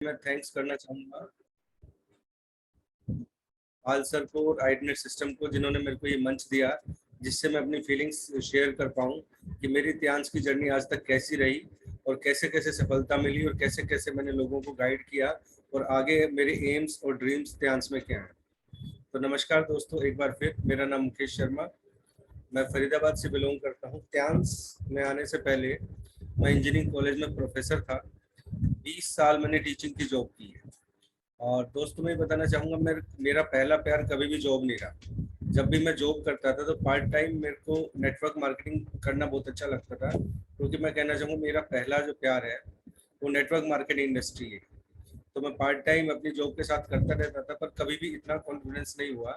मैं थैंक्स करना चाहूँगा आल सर को और आइडनेट सिस्टम को, जिन्होंने मेरे को ये मंच दिया जिससे मैं अपनी फीलिंग्स शेयर कर पाऊँ कि मेरी त्यांश की जर्नी आज तक कैसी रही और कैसे कैसे सफलता मिली और कैसे कैसे मैंने लोगों को गाइड किया और आगे मेरे एम्स और ड्रीम्स त्यांश में क्या हैं। तो नमस्कार दोस्तों, एक बार फिर मेरा नाम मुकेश शर्मा, मैं फरीदाबाद से बिलोंग करता हूँ। त्यांश में आने से पहले मैं इंजीनियरिंग कॉलेज में प्रोफेसर था। 20 साल मैंने टीचिंग की जॉब की है। और दोस्तों मैं बताना चाहूँगा, मेरा पहला प्यार कभी भी जॉब नहीं रहा। जब भी मैं जॉब करता था तो पार्ट टाइम मेरे को नेटवर्क मार्केटिंग करना बहुत अच्छा लगता था, क्योंकि मैं कहना चाहूँगा मेरा पहला जो प्यार है वो नेटवर्क मार्केटिंग इंडस्ट्री है। तो मैं पार्ट टाइम अपनी जॉब के साथ करता रहता था, पर कभी भी इतना कॉन्फिडेंस नहीं हुआ,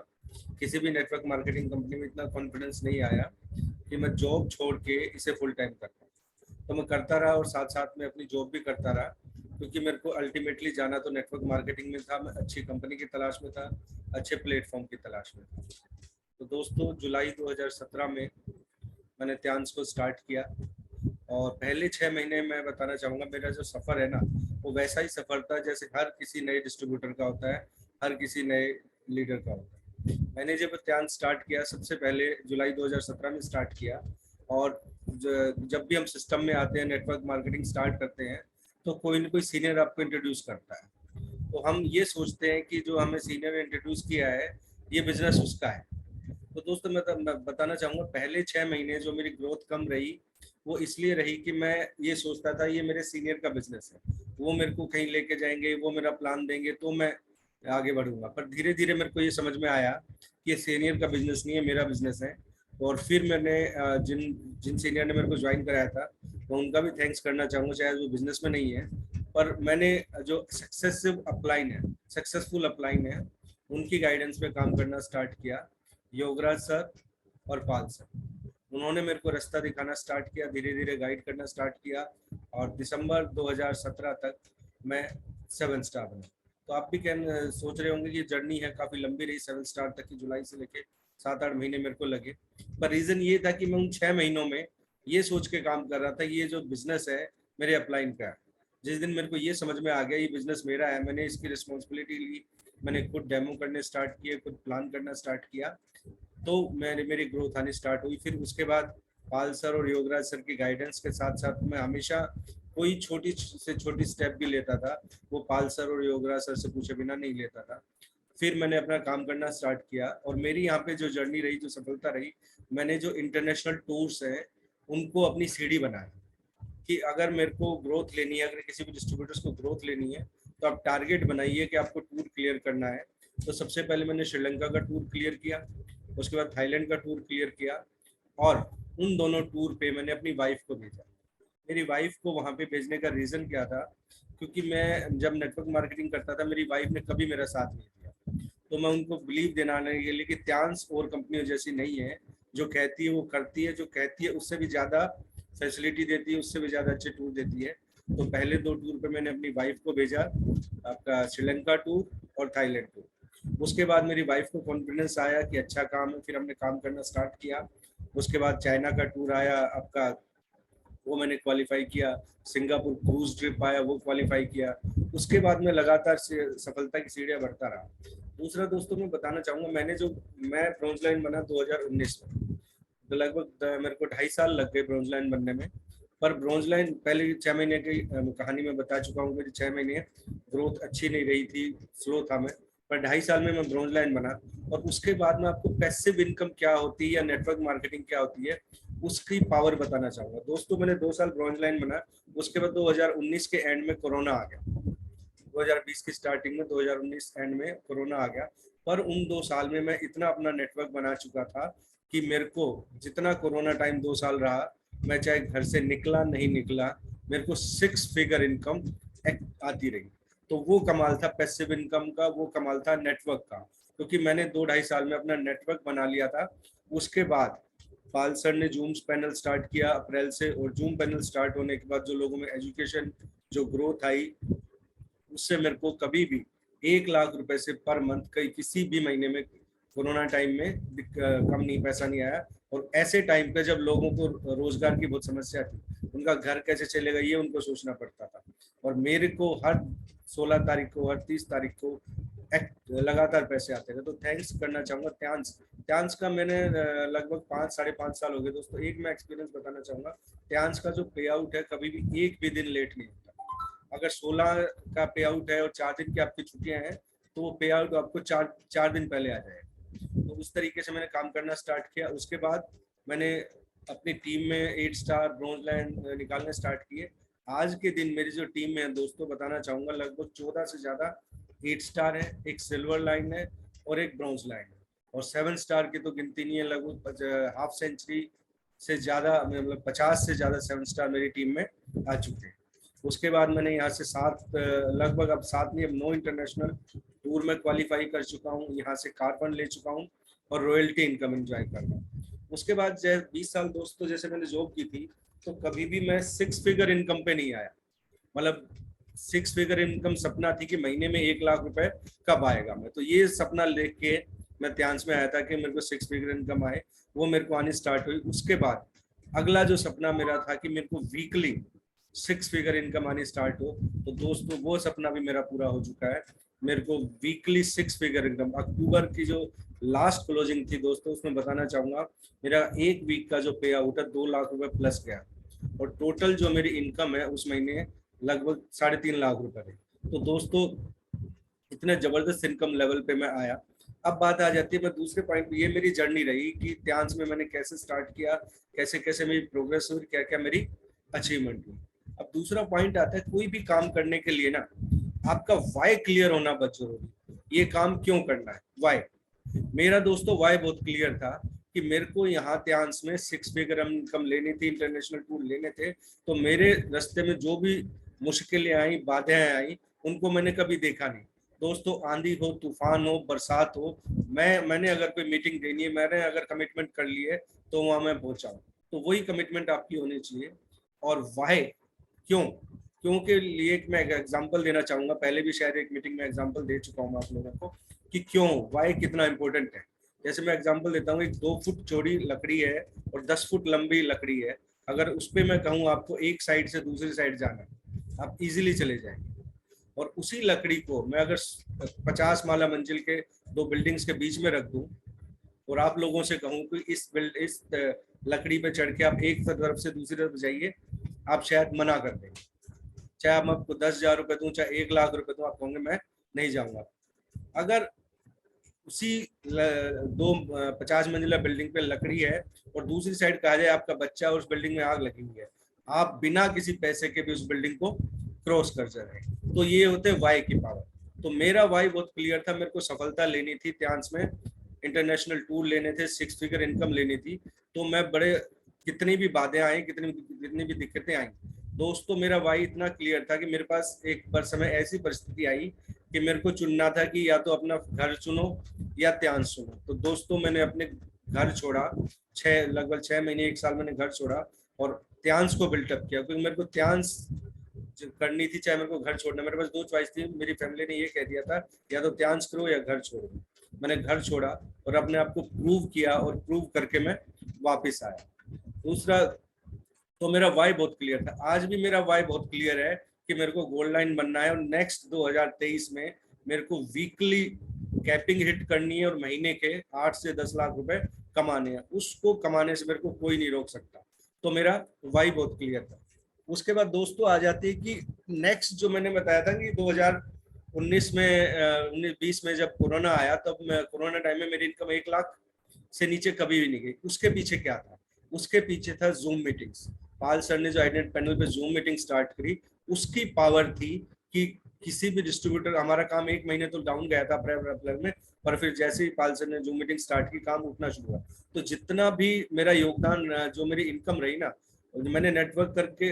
किसी भी नेटवर्क मार्केटिंग कंपनी में इतना कॉन्फिडेंस नहीं आया कि मैं जॉब छोड़ के इसे फुल टाइम कर पाऊँ। तो मैं करता रहा और साथ साथ में अपनी जॉब भी करता रहा, क्योंकि मेरे को अल्टीमेटली जाना तो नेटवर्क मार्केटिंग में था। मैं अच्छी कंपनी की तलाश में था, अच्छे प्लेटफॉर्म की तलाश में था। तो दोस्तों जुलाई 2017 में मैंने त्यांश को स्टार्ट किया और पहले 6 महीने मैं बताना चाहूँगा मेरा जो सफ़र है ना, वो वैसा ही सफ़र था जैसे हर किसी नए डिस्ट्रीब्यूटर का होता है, हर किसी नए लीडर का होता है। मैंने जब त्यांश स्टार्ट किया, सबसे पहले जुलाई 2017 में स्टार्ट किया। और जब भी हम सिस्टम में आते हैं, नेटवर्क मार्केटिंग स्टार्ट करते हैं, तो कोई ना कोई सीनियर आपको इंट्रोड्यूस करता है। तो हम ये सोचते हैं कि जो हमें सीनियर ने इंट्रोड्यूस किया है ये बिजनेस उसका है। तो दोस्तों मैं बताना चाहूँगा, पहले 6 महीने जो मेरी ग्रोथ कम रही वो इसलिए रही कि मैं ये सोचता था ये मेरे सीनियर का बिजनेस है, वो मेरे को कहीं लेके जाएंगे, वो मेरा प्लान देंगे तो मैं आगे बढ़ूंगा। पर धीरे धीरे मेरे को ये समझ में आया कि ये सीनियर का बिजनेस नहीं है, मेरा बिजनेस है। और फिर मैंने जिन जिन सीनियर ने मेरे को ज्वाइन कराया था तो उनका भी थैंक्स करना चाहूँगा। शायद वो बिजनेस में नहीं है, पर मैंने जो सक्सेसफुल अपलाइन है उनकी गाइडेंस पे काम करना स्टार्ट किया। योगराज सर और पाल सर, उन्होंने मेरे को रास्ता दिखाना स्टार्ट किया, धीरे धीरे गाइड करना स्टार्ट किया और दिसंबर 2017 तक मैं 7 स्टार बना। तो आप भी सोच रहे होंगे कि जर्नी है काफ़ी लंबी रही 7 स्टार तक की, जुलाई से लेके 7-8 महीने मेरे को लगे। पर रीज़न ये था कि मैं उन 6 महीनों में ये सोच के काम कर रहा था ये जो बिजनेस है मेरे अपलाइन का है। जिस दिन मेरे को ये समझ में आ गया ये बिजनेस मेरा है, मैंने इसकी रिस्पॉन्सिबिलिटी ली, मैंने खुद डेमो करने स्टार्ट किए, खुद प्लान करना स्टार्ट किया, तो मेरी ग्रोथ आनी स्टार्ट हुई। फिर उसके बाद पाल सर और योगराज सर की गाइडेंस के साथ साथ मैं हमेशा कोई छोटी से छोटी स्टेप भी लेता था, वो पाल सर और योगराज सर से पूछे बिना नहीं लेता था। फिर मैंने अपना काम करना स्टार्ट किया और मेरी यहाँ पे जो जर्नी रही, जो सफलता रही, मैंने जो इंटरनेशनल टूर्स हैं उनको अपनी सीढ़ी बनाया कि अगर मेरे को ग्रोथ लेनी है, अगर किसी भी डिस्ट्रीब्यूटर्स को ग्रोथ लेनी है तो आप टारगेट बनाइए कि आपको टूर क्लियर करना है। तो सबसे पहले मैंने श्रीलंका का टूर क्लियर किया, उसके बाद थाईलैंड का टूर क्लियर किया और उन दोनों टूर पे मैंने अपनी वाइफ को भेजा। मेरी वाइफ को वहाँ पे भेजने का रीज़न क्या था, क्योंकि मैं जब नेटवर्क मार्केटिंग करता था मेरी वाइफ ने कभी मेरा साथ नहीं दिया। तो मैं उनको बिलीव दिलाने के लिए कि त्यांश और कंपनियों जैसी नहीं है, जो कहती है वो करती है, जो कहती है उससे भी ज़्यादा फैसिलिटी देती है, उससे भी ज़्यादा अच्छे टूर देती है। तो पहले 2 टूर पे मैंने अपनी वाइफ को भेजा, आपका श्रीलंका टूर और थाईलैंड टूर। उसके बाद मेरी वाइफ को कॉन्फिडेंस आया कि अच्छा काम है, फिर हमने काम करना स्टार्ट किया। उसके बाद चाइना का टूर आया आपका, वो मैंने क्वालिफाई किया। सिंगापुर क्रूज ट्रिप आया, वो क्वालिफाई किया। उसके बाद मैं लगातार सफलता की सीढ़ियाँ बढ़ता रहा। दूसरा दोस्तों मैं बताना चाहूँगा, मैं ब्रॉन्ज लाइन बना 2019 में, तो लगभग मेरे को 2.5 साल लग गए ब्रॉन्ज लाइन बनने में। पर ब्रॉन्ज लाइन पहले 6 महीने की कहानी में बता चुका हूँ, मेरी 6 महीने ग्रोथ अच्छी नहीं रही थी, स्लो था मैं। पर 2.5 साल में मैं ब्रॉन्ज लाइन बना। और उसके बाद में आपको पैसिव इनकम क्या होती है या नेटवर्क मार्केटिंग क्या होती है उसकी पावर बताना चाहूंगा। दोस्तों मैंने 2 साल ब्रॉन्ज लाइन बना, उसके बाद 2019 के एंड में कोरोना आ गया, 2020 की स्टार्टिंग में 2019 एंड में कोरोना आ गया। पर उन 2 साल में मैं इतना अपना नेटवर्क बना चुका था कि मेरे को जितना कोरोना टाइम 2 साल रहा, मैं चाहे घर से निकला नहीं निकला, मेरे को 6 फिगर इनकम आती रही। तो वो कमाल था पैसिव इनकम का, वो कमाल था नेटवर्क का, क्योंकि मैंने 2-2.5 साल में अपना नेटवर्क बना लिया था। उसके बाद पाल सर ने जूम पैनल स्टार्ट किया अप्रैल से, और जूम पैनल स्टार्ट होने के बाद जो लोगों में एजुकेशन जो ग्रोथ आई, उससे मेरे को कभी भी 1 लाख रुपए से पर मंथ कहीं किसी भी महीने में कोरोना टाइम में कम नहीं, पैसा नहीं आया। और ऐसे टाइम पे जब लोगों को रोजगार की बहुत समस्या थी, उनका घर कैसे चलेगा ये उनको सोचना पड़ता था। और मेरे को हर 16 तारीख को, हर 30 तारीख को लगातार पैसे आते थे। तो थैंक्स करना चाहूंगा त्यांश। त्यांश का मैंने लगभग 5-5.5 साल हो गए दोस्तों। एक मैं एक्सपीरियंस बताना चाहूंगा, त्यांश का जो पे आउट है कभी भी एक भी दिन लेट नहीं होता। अगर 16 का पे आउट है और 4 दिन की आपकी छुट्टियां हैं तो वो पे आउट आपको चार दिन पहले आ जाएगा। तो उस तरीके से मैंने काम करना स्टार्ट किया। उसके बाद मैंने अपनी टीम में 8 स्टार ब्रॉन्ज लाइन निकालने स्टार्ट किए। आज के दिन मेरी जो टीम में है दोस्तों, बताना चाहूंगा लगभग 14 से ज्यादा 8 स्टार है, एक सिल्वर लाइन है और एक ब्रॉन्ज लाइन है। और 7 स्टार की तो गिनती नहीं है, लगभग हाफ सेंचुरी से ज्यादा, मतलब 50 से ज्यादा 7 स्टार मेरी टीम में आ चुके हैं। उसके बाद मैंने यहाँ से 7, लगभग अब 7 नहीं, अब 9 इंटरनेशनल टूर में क्वालिफाई कर चुका हूँ। यहाँ से कार फंड ले चुका हूँ और रॉयल्टी इनकम एंजॉय कर रहा हूँ। उसके बाद 20 साल दोस्तों जैसे मैंने जॉब की थी, तो कभी भी मैं 6 फिगर इनकम पे नहीं आया। मतलब 6 फिगर इनकम सपना थी कि महीने में 1 लाख रुपए कब आएगा। मैं तो ये सपना लेके के मैं ध्यान में आया था कि मेरे को 6 फिगर इनकम आए। वो मेरे को आनी स्टार्ट हुई। उसके बाद अगला जो सपना मेरा था कि मेरे को वीकली 6 फिगर इनकम आनी स्टार्ट हो, तो दोस्तों वो सपना भी मेरा पूरा हो चुका है। मेरे को वीकली 6 फिगर इनकम, अक्टूबर की जो लास्ट क्लोजिंग थी दोस्तों, उसमें बताना चाहूंगा मेरा एक वीक का जो पे आउट है 2 लाख रुपए प्लस गया। और टोटल जो मेरी इनकम है उस महीने लगभग 3.5 लाख रुपए है। तो दोस्तों इतने जबरदस्त इनकम लेवल पे मैं आया। अब बात आ जाती है, मैं दूसरे पॉइंट पे, ये मेरी जर्नी रही कि त्यांश में मैंने कैसे स्टार्ट किया, कैसे कैसे मेरी प्रोग्रेस हुई, क्या क्या मेरी अचीवमेंट हुई। अब दूसरा पॉइंट आता है, कोई भी काम करने के लिए ना आपका वाई क्लियर होना बहुत जरूरी। ये काम क्यों करना है, वाई। मेरा दोस्तों वाई बहुत क्लियर था कि मेरे को यहाँ त्यांश में 6 फिगर इनकम लेनी थी, इंटरनेशनल टूर लेने थे। तो मेरे रास्ते में जो भी मुश्किलें आई, बाधाएं आई, उनको मैंने कभी देखा नहीं दोस्तों। आंधी हो, तूफान हो, बरसात हो, मैंने अगर कोई मीटिंग देनी है, मैंने अगर कमिटमेंट कर ली है, तो वहां मैं पहुंचा। तो वही कमिटमेंट आपकी होनी चाहिए। और वाई क्यों, क्यों के लिए मैं एक एग्जांपल देना चाहूंगा। पहले भी शायद एक मीटिंग में एग्जांपल दे चुका हूँ आप लोगों को कि क्यों वाई कितना इंपॉर्टेंट है। जैसे मैं एग्जांपल देता हूँ, एक 2 फुट चौड़ी लकड़ी है और 10 फुट लंबी लकड़ी है। अगर उस पर मैं कहूँ आपको एक साइड से दूसरी साइड जाना, आप इजीली चले जाएंगे। और उसी लकड़ी को मैं अगर 50 माला मंजिल के 2 बिल्डिंग्स के बीच में रख दूं और आप लोगों से कहूं कि इस लकड़ी पे चढ़ के आप एक तरफ से दूसरी तरफ जाइए, आप शायद मना कर देंगे। चाहे आप आपको 10,000 रुपए दूं, चाहे 1 लाख रुपए दूं, आप कहोगे मैं नहीं जाऊंगा। अगर उसी 50 मंजिला बिल्डिंग पे लकड़ी है और दूसरी साइड कहा जाए आपका बच्चा और उस बिल्डिंग में आग लगी हुई है, आप बिना किसी पैसे के भी उस बिल्डिंग को क्रॉस कर जाए। तो ये होते वाई की पावर। तो मेरा वाई बहुत क्लियर था, मेरे को सफलता लेनी थी त्यांश में, इंटरनेशनल टूर लेने थे, 6 फिगर इनकम लेनी थी। तो मैं बड़े, कितनी भी बाधाएं आई, कितनी भी दिक्कतें आई दोस्तों, मेरा वाई इतना क्लियर था कि मेरे पास एक बार समय ऐसी परिस्थिति आई कि मेरे को चुनना था कि या तो अपना घर चुनो या त्यांश चुनो। तो दोस्तों मैंने अपने घर छोड़ा, लगभग 6 महीने 1 साल मैंने घर छोड़ा और त्यांश को बिल्टअप किया, क्योंकि मेरे को त्यांश करनी थी, चाहे मेरे को घर छोड़ना। मेरे पास 2 चॉइस थी, मेरी फैमिली ने ये कह दिया था या तो त्यांश करो या घर छोड़ो। मैंने घर छोड़ा और अपने आप को प्रूव किया और प्रूव करके मैं वापस आया। दूसरा, तो मेरा वाई बहुत क्लियर था। आज भी मेरा वाई बहुत क्लियर है कि मेरे को गोल्ड लाइन बनना है और नेक्स्ट 2023 में मेरे को वीकली कैपिंग हिट करनी है और महीने के 8 से 10 लाख रुपए कमाने हैं। उसको कमाने से मेरे को कोई नहीं रोक सकता। तो मेरा वाई बहुत क्लियर था। उसके बाद दोस्तों आ जाती है कि नेक्स्ट जो मैंने बताया था कि 2019 में 19-20 में जब कोरोना आया, तब मैं कोरोना टाइम में मेरी इनकम 1 लाख से नीचे कभी भी नहीं गई। उसके पीछे क्या था, उसके पीछे था जूम मीटिंग्स। पाल सर ने जो आइडेंट पैनल पे जूम मीटिंग स्टार्ट करी, उसकी पावर थी कि किसी भी डिस्ट्रीब्यूटर, हमारा काम 1 महीने तो डाउन गया था अप्रैल में, पर फिर जैसे ही पाल सर ने जूम मीटिंग स्टार्ट की, काम उठना शुरू हुआ। तो जितना भी मेरा योगदान, जो मेरी इनकम रही ना, मैंने नेटवर्क करके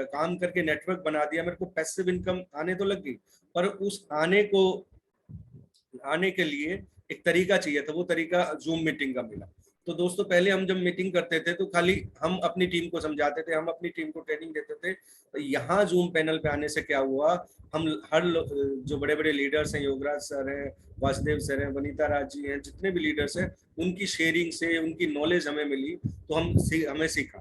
काम करके नेटवर्क बना दिया, मेरे को पैसिव इनकम आने तो लग गई, पर उस आने के लिए एक तरीका चाहिए था। वो तरीका जूम मीटिंग का मिला। तो दोस्तों पहले हम जब मीटिंग करते थे तो खाली हम अपनी टीम को समझाते थे, हम अपनी टीम को ट्रेनिंग देते थे। तो यहाँ जूम पैनल पे आने से क्या हुआ, हम हर जो बड़े बड़े लीडर्स हैं, योगराज सर हैं, वासुदेव सर हैं, वनीता राज जी हैं, जितने भी लीडर्स हैं, उनकी शेयरिंग से उनकी नॉलेज हमें मिली, तो हमें सीखा।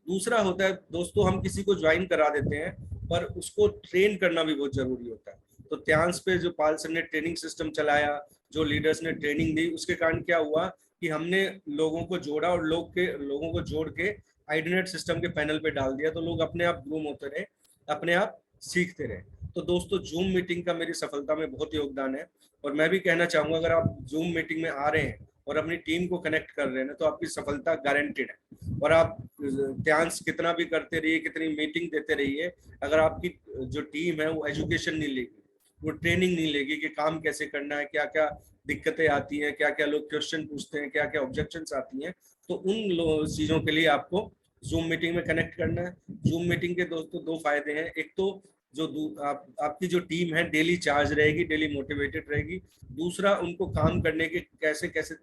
दूसरा होता है दोस्तों, हम किसी को ज्वाइन करा देते हैं, पर उसको ट्रेन करना भी बहुत जरूरी होता है। तो त्यांस पे जो पाल सर ने ट्रेनिंग सिस्टम चलाया, जो लीडर्स ने ट्रेनिंग दी, उसके कारण क्या हुआ कि हमने लोगों को जोड़ा और लोगों को जोड़ के आइडिनेट सिस्टम के पैनल पे डाल दिया, तो लोग अपने आप ग्रूम होते रहे, अपने आप सीखते रहे। तो दोस्तों जूम मीटिंग का मेरी सफलता में बहुत योगदान है, और मैं भी कहना चाहूंगा अगर आप जूम मीटिंग में आ रहे हैं और अपनी टीम को कनेक्ट कर रहे हैं तो आपकी सफलता गारंटेड है। और आप ध्यान कितना भी करते रहिए, कितनी मीटिंग देते रहिए, अगर आपकी जो टीम है वो एजुकेशन नहीं लेगी, वो ट्रेनिंग नहीं लेगी कि काम कैसे करना है, क्या क्या दिक्कतें आती हैं, क्या क्या लोग क्वेश्चन पूछते हैं, क्या क्या ऑब्जेक्शंस आती हैं, तो उन चीजों के लिए आपको जूम मीटिंग में कनेक्ट करना है। जूम मीटिंग के दोस्तों दो फायदे हैं, एक तो जो आपकी जो टीम है डेली चार्ज रहेगी, डेली मोटिवेटेड रहेगी। दूसरा, उनको काम करने के कैसे कैसे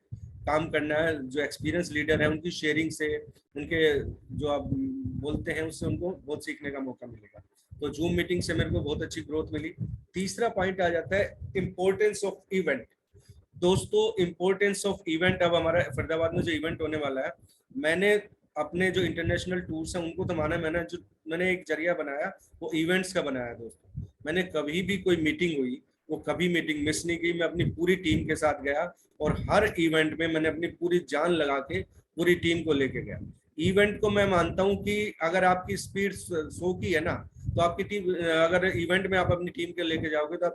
काम करना है, जो एक्सपीरियंस लीडर है उनकी शेयरिंग से, उनके जो आप बोलते हैं उससे उनको बहुत सीखने का मौका मिलेगा। तो जूम मीटिंग से मेरे को बहुत अच्छी ग्रोथ मिली। तीसरा पॉइंट आ जाता है इम्पोर्टेंस ऑफ इवेंट। दोस्तों इम्पोर्टेंस ऑफ इवेंट, अब हमारा फरीदाबाद में जो इवेंट होने वाला है, मैंने अपने जो इंटरनेशनल टूर्स हैं उनको तो माना, मैंने एक जरिया बनाया वो इवेंट्स का बनाया। दोस्तों मैंने कभी भी कोई मीटिंग हुई, वो कभी मीटिंग मिस नहीं की, मैं अपनी पूरी टीम के साथ गया और हर इवेंट में मैंने अपनी पूरी जान लगा के पूरी टीम को लेके गया। इवेंट को मैं मानता हूँ कि अगर आपकी स्पीड 100 की है ना, तो आपकी टीम, अगर इवेंट में आप अपनी टीम के लेके जाओगे तो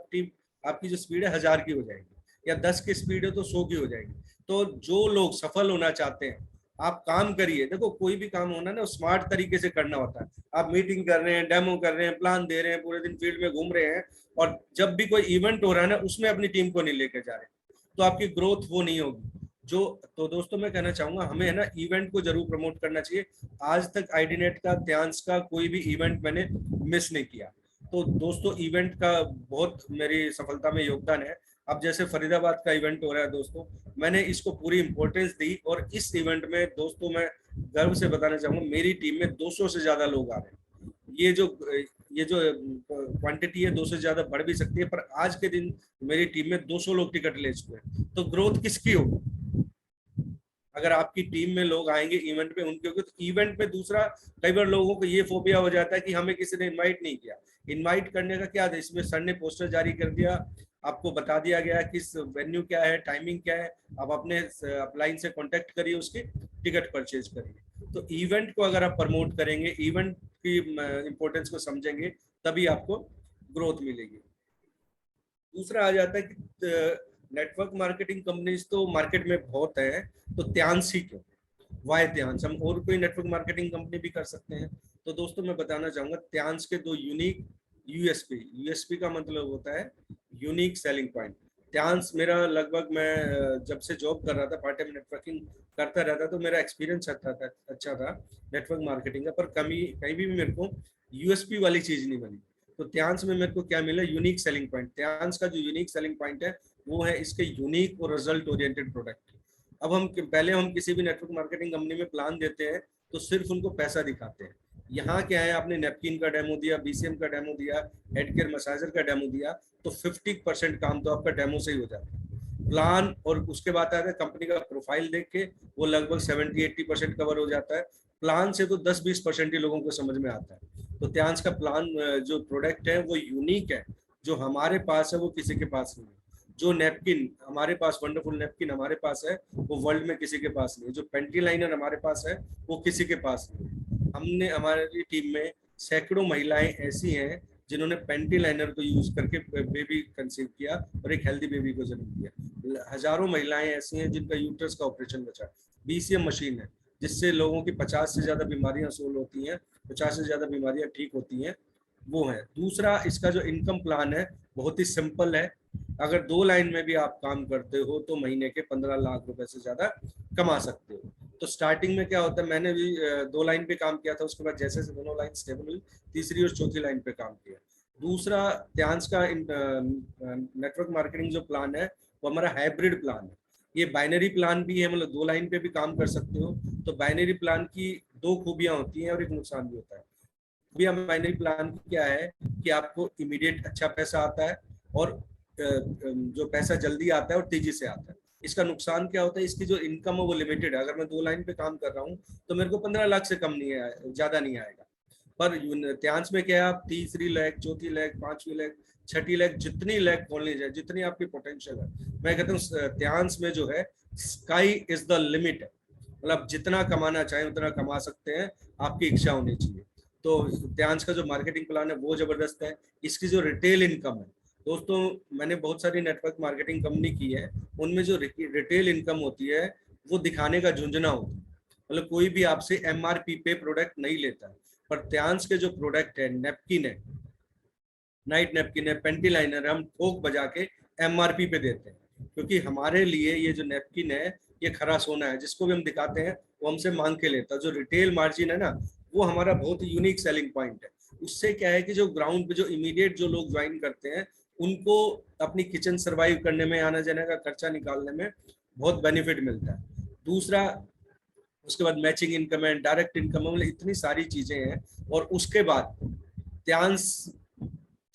आपकी जो स्पीड है 1000 की हो जाएगी, या 10 की स्पीड है तो 100 की हो जाएगी। तो जो लोग सफल होना चाहते हैं, आप काम करिए। देखो कोई भी काम होना ना स्मार्ट तरीके से करना होता है। आप मीटिंग कर रहे हैं, डेमो कर रहे हैं, प्लान दे रहे हैं, पूरे दिन फील्ड में घूम रहे हैं, और जब भी कोई इवेंट हो रहा है ना उसमें अपनी टीम को नहीं लेके जा रहे, तो आपकी ग्रोथ वो नहीं होगी। जो तो दोस्तों मैं कहना चाहूंगा हमें है ना इवेंट को जरूर प्रमोट करना चाहिए। आज तक आईडीनेट का, त्यांस का कोई भी इवेंट मैंने मिस नहीं किया। तो दोस्तों इवेंट का बहुत मेरी सफलता में योगदान है। अब जैसे फरीदाबाद का इवेंट हो रहा है दोस्तों, मैंने इसको पूरी इंपॉर्टेंस दी, और इस इवेंट में दोस्तों मैं गर्व से बताना चाहूंगा मेरी टीम में 200 से ज्यादा लोग आ रहे हैं। ये जो क्वांटिटी है 200 से ज्यादा बढ़ भी सकती है, पर आज के दिन मेरी टीम में 200 लोग टिकट ले चुके हैं। तो ग्रोथ किसकी होगी? अगर आपकी टीम में लोग आएंगे इवेंट पे, उनके होंगे। तो इवेंट पे दूसरा, कई बार लोगों को ये फोबिया हो जाता है कि हमें किसी ने इनवाइट नहीं किया। इनवाइट करने का क्या है, इसमें सर ने पोस्टर जारी कर दिया, आपको बता दिया गया किस वेन्यू क्या है, टाइमिंग क्या है, आप अपने अपलाइन से कांटेक्ट करिए, उसकी टिकट परचेज करिए। तो इवेंट को अगर आप प्रमोट करेंगे, इवेंट की इंपॉर्टेंस को समझेंगे, तभी आपको ग्रोथ मिलेगी। दूसरा आ जाता है कि नेटवर्क मार्केटिंग कंपनीज तो मार्केट में बहुत है, तो त्यांस ही क्यों, वाई त्यांस, हम और कोई नेटवर्क मार्केटिंग कंपनी भी कर सकते हैं। तो दोस्तों मैं बताना चाहूंगा त्यांस के दो यूनिक यूएसपी का मतलब होता है यूनिक सेलिंग पॉइंट। त्यांस मेरा लगभग, मैं जब से जॉब कर रहा था, पार्ट टाइम नेटवर्किंग करता रहता, तो मेरा एक्सपीरियंस अच्छा था नेटवर्क मार्केटिंग का, पर कहीं भी मेरे को यूएसपी वाली चीज नहीं बनी। तो त्यांस में मेरे को क्या मिला, यूनिक सेलिंग पॉइंट। त्यांस का जो यूनिक सेलिंग पॉइंट है वो है इसके यूनिक और रिजल्ट ओरिएंटेड प्रोडक्ट। अब हम किसी भी नेटवर्क मार्केटिंग कंपनी में प्लान देते हैं तो सिर्फ उनको पैसा दिखाते हैं। यहाँ क्या है, आपने नेपकिन का डेमो दिया, बीसीएम का डेमो दिया, हेड केयर मसाजर का डेमो दिया, तो 50% काम तो आपका डेमो से ही हो जाता है। प्लान, और उसके बाद आता है कंपनी का प्रोफाइल देख के, वो लगभग 70-80% कवर हो जाता है। प्लान से तो 10-20% ही लोगों को समझ में आता है। तो त्यांस का प्लान, जो प्रोडक्ट है वो यूनिक है, जो हमारे पास है वो किसी के पास नहीं है। जो नैपकिन हमारे पास, वंडरफुल नैपकिन हमारे पास है, वो वर्ल्ड में किसी के पास नहीं है। जो पेंटी लाइनर हमारे पास है वो किसी के पास नहीं है। हमने, हमारी टीम में सैकड़ों महिलाएं ऐसी हैं जिन्होंने पेंटी लाइनर को यूज करके बेबी कंसीव किया और एक हेल्दी बेबी को जन्म दिया। हजारों महिलाएं ऐसी हैं जिनका यूट्रस का ऑपरेशन बचा। बीसीएम मशीन है जिससे लोगों की 50 से ज्यादा बीमारियां सोल्व होती हैं, 50 से ज्यादा बीमारियां ठीक होती हैं, वो है। दूसरा, इसका जो इनकम प्लान है बहुत ही सिंपल है। अगर 2 लाइन में भी आप काम करते हो तो महीने के 15 लाख रुपए से ज्यादा कमा सकते हो। तो स्टार्टिंग में क्या होता है, मैंने भी 2 लाइन पे काम किया था, उसके बाद जैसे से दोनों लाइन स्टेबल हुई, तीसरी और चौथी लाइन पे काम किया। दूसरा, त्यांस का नेटवर्क मार्केटिंग जो प्लान है वो हमारा हाइब्रिड प्लान है। ये बाइनरी प्लान भी है, मतलब 2 लाइन पे भी काम कर सकते हो। तो बाइनरी प्लान की 2 खूबियां होती हैं और एक नुकसान भी होता है। खूबियां बाइनरी प्लान की क्या है कि आपको इमीडिएट अच्छा पैसा आता है, और जो पैसा जल्दी आता है और तेजी से आता है। इसका नुकसान क्या होता है, इसकी जो इनकम है वो लिमिटेड है। अगर मैं 2 लाइन पे काम कर रहा हूँ तो मेरे को 15 लाख से कम नहीं है, ज्यादा नहीं आएगा। पर त्यांश में क्या है, आप तीसरी लेग, चौथी लेग, पांचवी लेग, छठी लेग, जितनी लेग खोलनी चाहिए, जितनी आपकी पोटेंशियल है, मैं कहता हूँ त्यांश में जो है स्काई इज द लिमिट है। मतलब जितना कमाना चाहे उतना कमा सकते हैं, आपकी इच्छा होनी चाहिए। तो त्यांश का जो मार्केटिंग प्लान है वो जबरदस्त है। इसकी जो रिटेल इनकम है दोस्तों, मैंने बहुत सारी नेटवर्क मार्केटिंग कंपनी की है, उनमें जो रिटेल इनकम होती है वो दिखाने का झुंझुना होता है। मतलब कोई भी आपसे एमआरपी पे प्रोडक्ट नहीं लेता है, पर त्यांश के जो प्रोडक्ट है, नेपकिन है, नाइट नेपकिन है, पेंटी लाइनर, हम ठोक बजा के एमआरपी पे देते हैं, क्योंकि हमारे लिए ये जो नेपकिन है ये खरा सोना है। जिसको भी हम दिखाते हैं वो हमसे मांग के लेता है। जो रिटेल मार्जिन है ना, वो हमारा बहुत यूनिक सेलिंग पॉइंट है। उससे क्या है कि जो ग्राउंड पे जो इमीडिएट जो लोग ज्वाइन करते हैं, उनको अपनी किचन सर्वाइव करने में, आना जाने का खर्चा निकालने में बहुत बेनिफिट मिलता है। दूसरा, उसके बाद मैचिंग इनकम है, डायरेक्ट इनकम है, मतलब इतनी सारी चीजें हैं। और उसके बाद त्यांश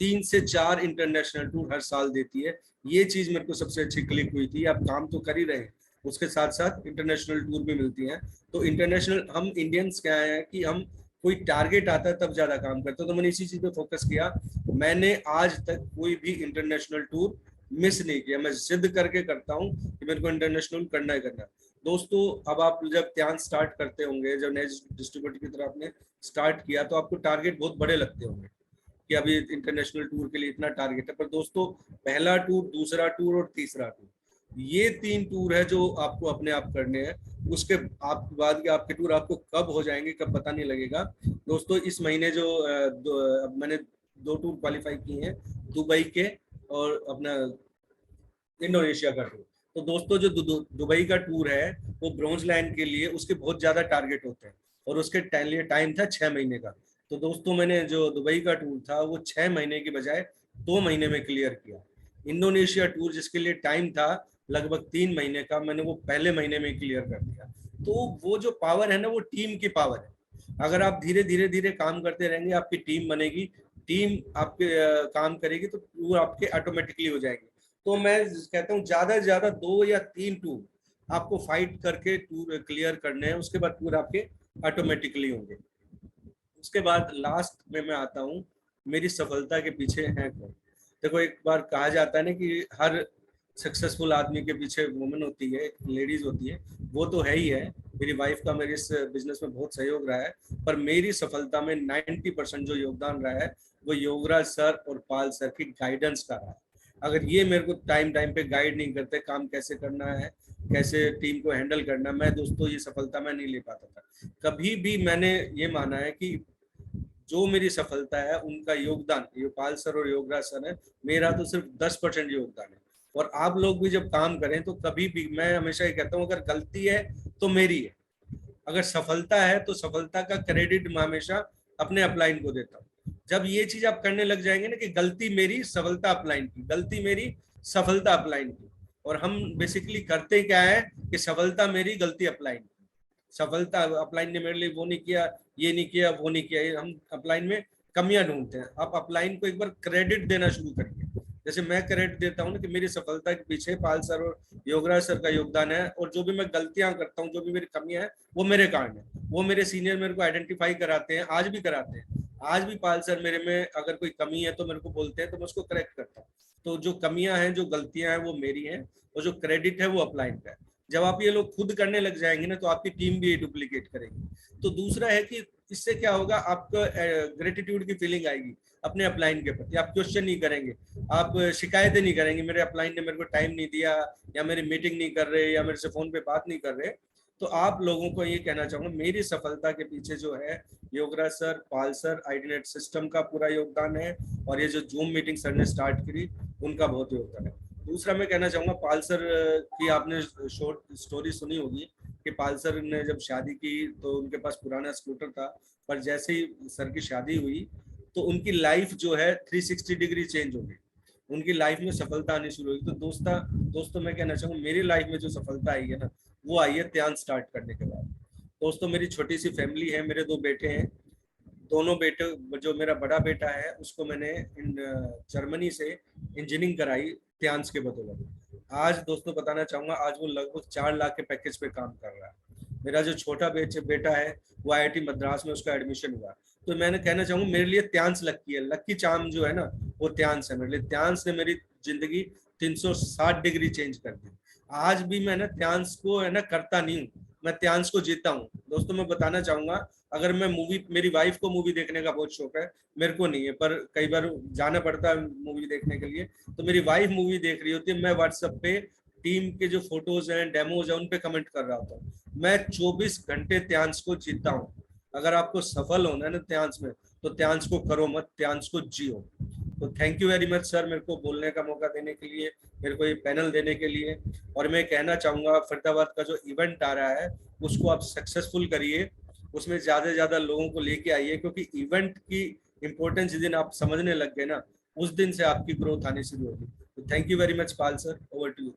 3 से 4 इंटरनेशनल टूर हर साल देती है। ये चीज मेरे को सबसे अच्छी क्लिक हुई थी। आप काम तो कर ही रहे हैं, उसके साथ साथ इंटरनेशनल टूर भी मिलती हैं। तो इंटरनेशनल, हम इंडियंस क्या है कि हम कोई टारगेट आता है तब ज्यादा काम करते हैं, तो मैंने इसी चीज पे फोकस किया। मैंने आज तक कोई भी इंटरनेशनल टूर मिस नहीं किया। मैं जिद करके करता हूँ कि मेरे को इंटरनेशनल करना ही करना है। दोस्तों, अब आप जब त्यांश स्टार्ट करते होंगे, जब नए डिस्ट्रीब्यूटर की तरह आपने स्टार्ट किया, तो आपको टारगेट बहुत बड़े लगते होंगे कि अभी इंटरनेशनल टूर के लिए इतना टारगेट है। पर दोस्तों, पहला टूर, दूसरा टूर और तीसरा टूर, ये 3 टूर है जो आपको अपने आप करने हैं। उसके आप बाद के आपके टूर आपको कब हो जाएंगे, कब पता नहीं लगेगा। दोस्तों, इस महीने जो मैंने 2 टूर क्वालिफाई किए हैं, दुबई के और अपना इंडोनेशिया का टूर। तो दोस्तों, जो दुबई का टूर है वो ब्रोंज लाइन के लिए उसके बहुत ज्यादा टारगेट होते हैं, और उसके लिए टाइम था 6 महीने का। तो दोस्तों, मैंने जो दुबई का टूर था वो 6 महीने की बजाय 2 महीने में क्लियर किया। इंडोनेशिया टूर जिसके लिए टाइम था लगभग 3 महीने का, मैंने वो पहले महीने में क्लियर कर दिया। तो वो जो पावर है ना, वो टीम की पावर है। अगर आप धीरे धीरे धीरे काम करते रहेंगे, आपकी टीम बनेगी, टीम आपके काम करेगी, तो टूर आपके ऑटोमेटिकली हो जाएंगे। तो मैं कहता हूँ ज्यादा से ज्यादा 2 या 3 टूर आपको फाइट करके टूर क्लियर करने हैं, उसके बाद टूर आपके ऑटोमेटिकली होंगे। उसके बाद लास्ट में मैं आता हूँ, मेरी सफलता के पीछे है कौन। देखो, एक बार कहा जाता है ना कि हर सक्सेसफुल आदमी के पीछे वुमन होती है, लेडीज होती है। वो तो है ही है। मेरी वाइफ का मेरे इस बिजनेस में बहुत सहयोग रहा है, पर मेरी सफलता में 90% जो योगदान रहा है वो योगराज सर और पाल सर की गाइडेंस का रहा है। अगर ये मेरे को टाइम टाइम पे गाइड नहीं करते, काम कैसे करना है, कैसे टीम को हैंडल करना, मैं दोस्तों ये सफलता मैं नहीं ले पाता था। कभी भी मैंने ये माना है कि जो मेरी सफलता है उनका योगदान योपाल सर और योगराज सर है, मेरा तो सिर्फ 10% योगदान है। और आप लोग भी जब काम करें तो कभी भी, मैं हमेशा ये कहता हूँ, अगर गलती है तो मेरी है, अगर सफलता है तो सफलता का क्रेडिट मैं हमेशा अपने अपलाइन को देता हूँ। जब ये चीज आप करने लग जाएंगे ना कि गलती मेरी, सफलता अपलाइन की, गलती मेरी, सफलता अपलाइन की, और हम बेसिकली करते क्या है कि सफलता मेरी, गलती अपलाइन की। सफलता अपलाइन ने मेरे लिए वो नहीं किया, ये नहीं किया, वो नहीं किया, हम अपलाइन में कमियां ढूंढते हैं। आप अपलाइन को एक बार क्रेडिट देना शुरू करिए। जैसे मैं क्रेडिट देता हूँ ना कि मेरी सफलता के पीछे पाल सर और योगराज सर का योगदान है, और जो भी मैं गलतियां करता हूँ, जो भी मेरी कमियां हैं, वो मेरे कारण है। वो मेरे सीनियर मेरे को आइडेंटिफाई कराते हैं, आज भी कराते हैं। आज भी पाल सर मेरे में अगर कोई कमी है तो मेरे को बोलते हैं, तो मैं उसको करेक्ट करता हूँ। तो जो कमियां हैं, जो गलतियां हैं, वो मेरी हैं, और जो क्रेडिट है वो अपलाइन का है। जब आप ये लोग खुद करने लग जाएंगे ना, तो आपकी टीम भी डुप्लीकेट करेगी। तो दूसरा है कि इससे क्या होगा, आपको ग्रेटिट्यूड की फीलिंग आएगी अपने अपलाइन के प्रति। आप क्वेश्चन नहीं करेंगे, आप शिकायतें नहीं करेंगे, मेरे अपलाइन ने मेरे को टाइम नहीं दिया, या मेरी मीटिंग नहीं कर रहे, या मेरे से फोन पे बात नहीं कर रहे। तो आप लोगों को ये कहना चाहूंगा, मेरी सफलता के पीछे जो है योगराज सर, पाल सर, आईडीनेट सिस्टम का पूरा योगदान है, और ये जो जूम मीटिंग सर ने स्टार्ट करी उनका बहुत योगदान है। दूसरा मैं कहना चाहूंगा, पाल सर की आपने शॉर्ट स्टोरी सुनी होगी कि पाल सर ने जब शादी की तो उनके पास पुराना स्कूटर था, पर जैसे ही सर की शादी हुई तो उनकी लाइफ जो है 360 डिग्री चेंज हो गई। उनकी लाइफ में सफलता आनी शुरू हुई। तो दोस्तों मैं कहना चाहूंगा, मेरी लाइफ में जो सफलता आई है ना, वो आई है त्यांश स्टार्ट करने के बाद। दोस्तों, मेरी छोटी सी फैमिली है, मेरे 2 बेटे हैं। दोनों बेटे, जो मेरा बड़ा बेटा है उसको मैंने जर्मनी से इंजीनियरिंग कराई त्यांश के बदौलत। आज दोस्तों बताना चाहूंगा, आज वो लगभग 4 लाख के पैकेज पे काम कर रहा है। मेरा जो छोटा बेटा है वो IIT मद्रास में उसका एडमिशन हुआ। तो मैंने कहना चाहूंगा मेरे लिए त्यांश लक्की है, लक्की चार्म जो है ना वो त्यांश है मेरे लिए। त्यांश ने मेरी जिंदगी 360 डिग्री चेंज कर दी। आज भी मैं ना त्यांश को है ना करता नहीं हूँ, मैं त्यांश को जीता हूँ। दोस्तों मैं बताना चाहूंगा, अगर मैं मूवी, मेरी वाइफ को मूवी देखने का बहुत शौक है, मेरे को नहीं है, पर कई बार जाना पड़ता है मूवी देखने के लिए, तो मेरी वाइफ मूवी देख रही होती है, मैं व्हाट्सएप पे टीम के जो फोटोज हैं, डेमोज हैं, उन पे कमेंट कर रहा होता हूँ। मैं 24 घंटे त्यांश को जीता हूँ। अगर आपको सफल होना है ना त्यांश में, तो त्यांश को करो मत, त्यांश को जियो। तो thank you very much sir, मेरे को बोलने का मौका देने के लिए, मेरे को ये पैनल देने के लिए। और मैं कहना चाहूंगा फरीदाबाद का जो इवेंट आ रहा है उसको आप सक्सेसफुल करिए, उसमें ज्यादा से ज्यादा लोगों को लेके आइए, क्योंकि इवेंट की इंपॉर्टेंस जिस दिन आप समझने लग गए ना, उस दिन से आपकी ग्रोथ आनी शुरू होगी। तो thank you very much Pal sir, over to you.